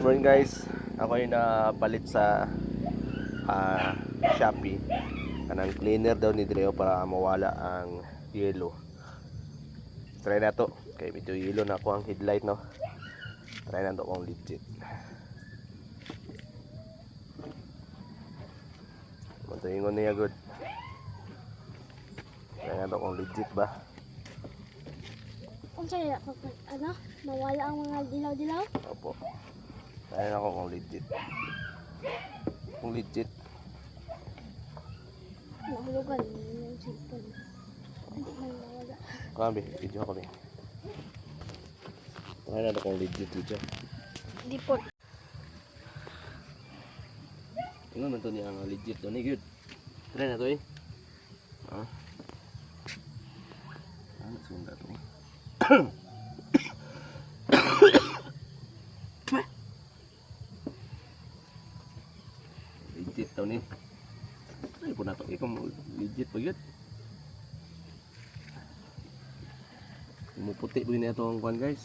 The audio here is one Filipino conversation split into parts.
morning guys. Ako ay napalit sa Shopee kanang cleaner daw ni Dreo para mawala ang yellow. Try na to. Kay medyo yellow na ako ang headlight, no. Try na to kung legit. Matuingon niya good. Try na to kung legit ba. Kung sa'yo, mawala ang mga dilaw-dilaw? Opo. Try na ako kung legit. Kung legit. Nahulugan yung cellphone. Hindi man mawala. Kami, video kami. Try na to kung legit video. Hindi po. Tingnan man to niya ang legit to ni good. Try na to eh. Ano sunda to? Legit daw ni. Ay po na to. Ikaw legit pa yun. Puti po yun ito ang kuhan guys.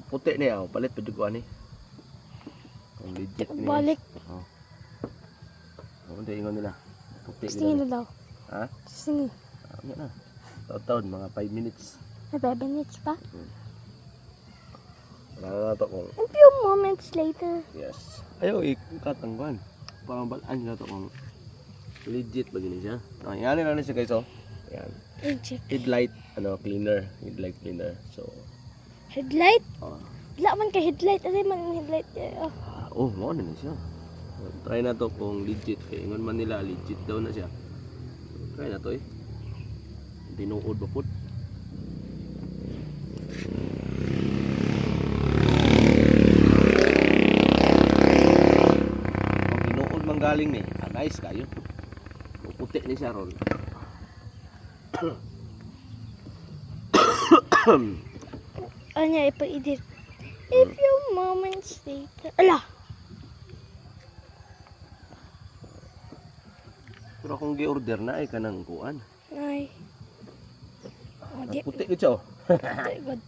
Puti niya. Palit pa dyan ni. Ang legit niya. Balik. Hindi ingon nila. Puti Stingin na daw. Ha? Stingin. Ano na. Taon mga 5 minutes. May 5 minutes pa? Wala na to kung A few moments later. yes. Ayaw ikatangguan. Parang balaan nyo to kung legit ba gini siya. Nangyari na siya guys oh. Ayan. Check. Headlight cleaner. Headlight cleaner. So Headlight? Wala man ka headlight. Ano man ang headlight? mo na siya. Try na to kung legit. Kaya ingon man nila legit daw na siya. Try na to eh. Tinuod ba po? Kung tinuod man galing ni, guys kayo. Puti ni siya ron. Ano niya ipa-edit? A few moments later. Ala! Pero kung gi-order na ay kanang kuan. Ay. Oh, di. Puti ko siya oh. God.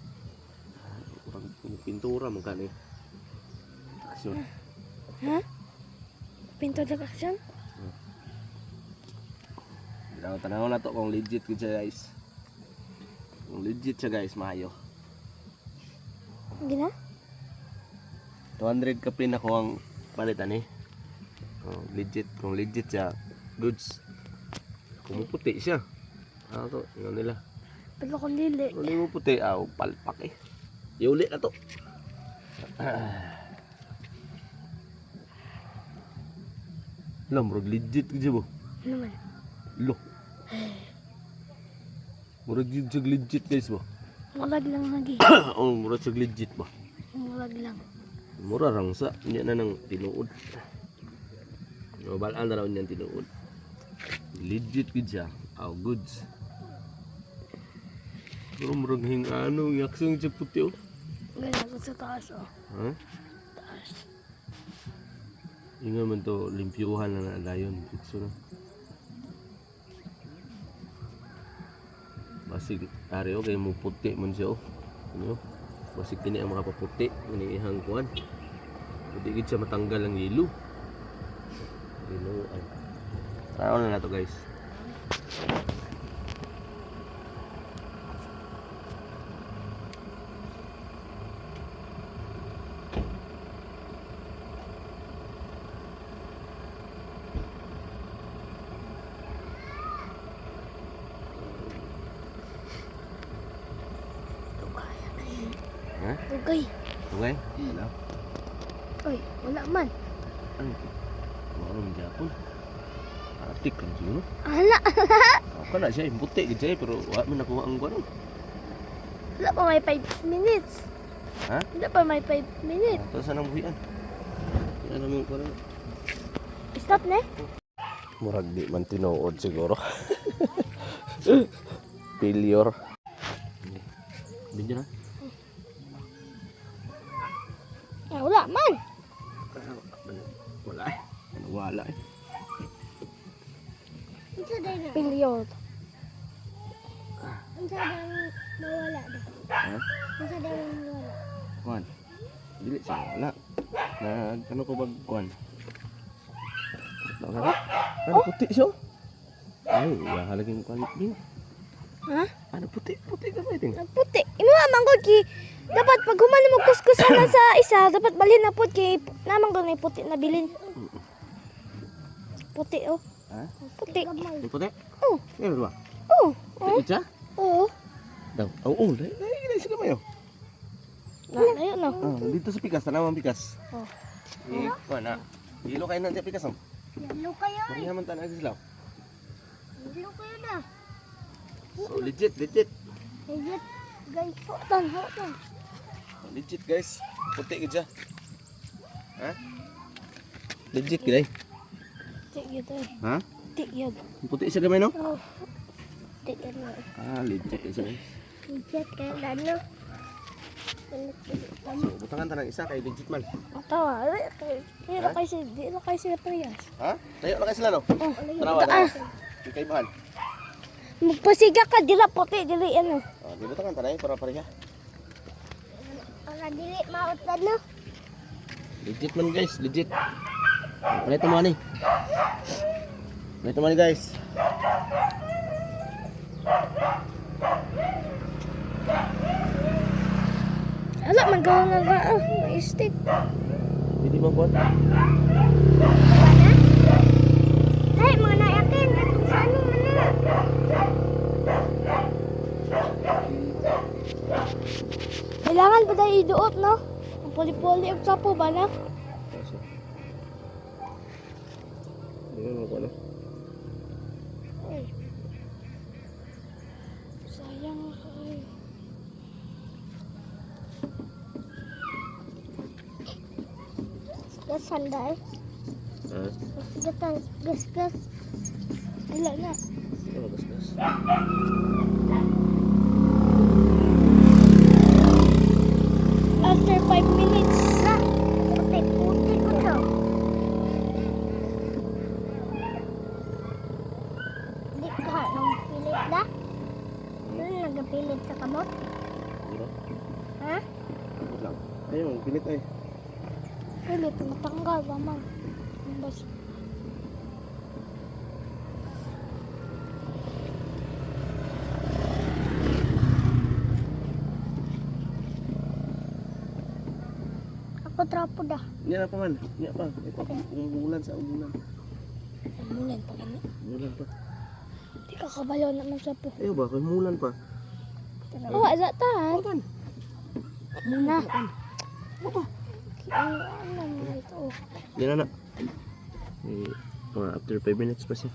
Pintura mo kani. Action. Ha? Pinto na action? Tanaw na to kung legit ko siya guys. Kung legit siya guys, maayo. Gina? 200 ka pin ako ang palitan eh. Legit, kung legit siya, goods. Kung puti siya. Ano to, yun nila. Pero kung lili. Kung hindi mo puti, palpak eh. Iuli na to. Alam, murag legit ka dyan mo. Ano man? Lo. Murag legit guys mo. Mulag lang lagi. Murag legit ba? Mulag lang. Mura rangsa, hindi na nang tinuod. Balaan na raw niyan tinuod. Legit good siya. Goods. Pero murag yaksong siya puti oh. Ganyan ko sa taas oh. Ha? Taas. Yung naman to, limpyuhan na dayon. Fixo na. Basig, ari okay mo puti man siya oh. Ano? Basig kini ang mga paputi. Inihang kuhan. Hindi gid siya matanggal ang yelo. Dinuan. Tara na to guys. Ha? Tugay. Okay? Wala. Oy, wala man. Ano ito? Wala naman Japon. Atik lang siguro. Ala! Ako na siya, yung puti gid siya pero wala man nakuha ang guwan. Wala pa may 5 minutes. Ha? Wala pa may 5 minutes. Ito saan ang buhian? Wala naman ko rin. Stop na. Murag di man tinuod siguro. Failure. Binyo na. Wala man. Wala eh. Wala eh. Failure. Ang sabi mawala daw. Ha? Ang sabi mawala. Kuan. Dili siya wala. Ano ko bag kuan? Ano puti siya? Ay, halagin mo kuan din. Ha? Ano puti gamay din. Ang puti. Inuha man ki dapat pag human mo kuskusan na sa isa, dapat balhin na pud kay naman ko may puti na bilin. Puti oh. Ha? Puti. Ang puti? Oh. Ano ba? Oh. Oh. Puti siya? Oh. Daw. Oh, dai siya gamay oh. Ayun no. Dito sa pikas, tanawang pikas. Oh. Kuan na. Hilo kayo nanti pikas oh. Yalo kayo. Kaya man tanag sila. Yalo kayo na. So legit. Legit. Guys, hotan. Legit guys. Puti ka dyan. Ha? Legit ka day. Tik yun eh. Ha? Tik yun. Puti siya gamay no? Oh. Tik yun. Legit ka siya guys. Legit kayo lalo. So butangan tanang isa kay legit man. Ang tawa. Di na kayo sila priyas. Ha? Tayo lang kayo sila no? Oh. Tanawa na. Di kayo mahal. Magpasiga ka, dila puti, dili ano. Di butangan tanay para pareha. Para dili mautan no. Legit man guys, legit. Palit mo ni. Palit mo ni guys. Ala, magawa nga nga. May stick. Hindi mo po. Ay, mga naiyakin. Itong sa ano man na. Kailangan pa tayo iduot, no? Ang poli-poli ang sapo ba na? Hindi mo po ano. Ay. Sayang. Ay. Gas sandal. Gas. Wala na. Oh, gas. After 5 minutes. Puti ko to. Di ka nung pilit na? Nagapilit sa kamot? Dito. Ha? Wait lang. Ayun, pilit ay. Pilit, matanggal naman. Ang bas. Ako trapo dah. Niya na pa man. Niya pa. Ito, umulan sa umulan. Umulan pa kami. Umulan pa. Di ka kabalo naman sa po. Ayaw ba? Umulan pa. Oh, wala tahan. Kan? Muna. Ano mo ito? Yan na. After 5 minutes pa siya.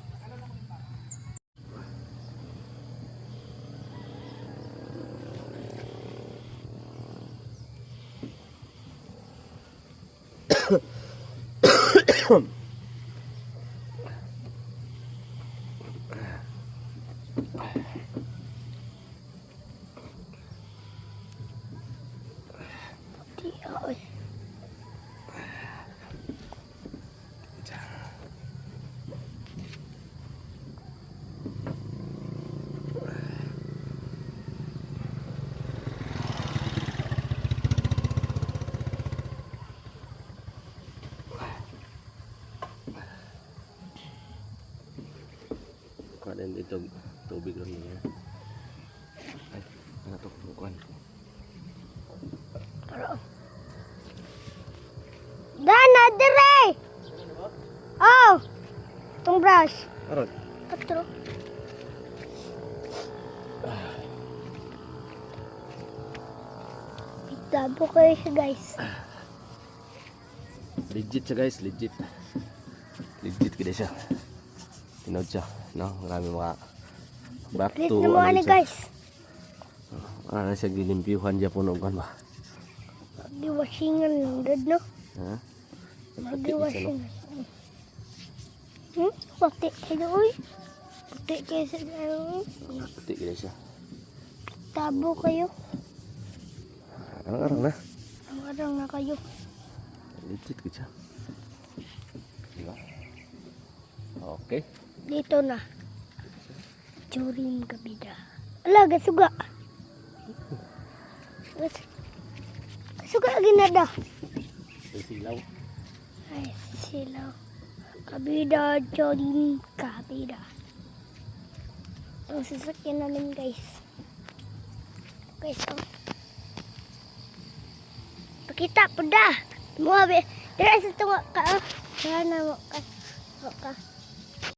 Di ay. Kaden dito tubig lang niya. Ay, ano to? Bukan. Dana, dire! Oh! Itong brush. Aron. Patro. Itabo kayo siya, guys. Legit siya guys, legit. Legit kita siya. Tinod siya, no? Marami mga back Please to naman ni siya. guys. Ano siya gilimpyuhan siya puno kan ba? Diwashingan lang dad, no? Ha? Magiwasingan. Puti kayo, uy. Puti kayo sa ano. Puti kita siya. Tabo kayo. Arang-arang na. Ang na kayo. Legit kita siya. Diba? Okay. Dito na. Churim kabida. Ala, gasuga. suka ginada. May silaw. Ay, sila. Kabida, Jodim, kabida. Ang sasakyan namin, guys. Guys, oh. Pakita po da. Muhabi. Dira sa tunga ka, oh. Dira na mo ka.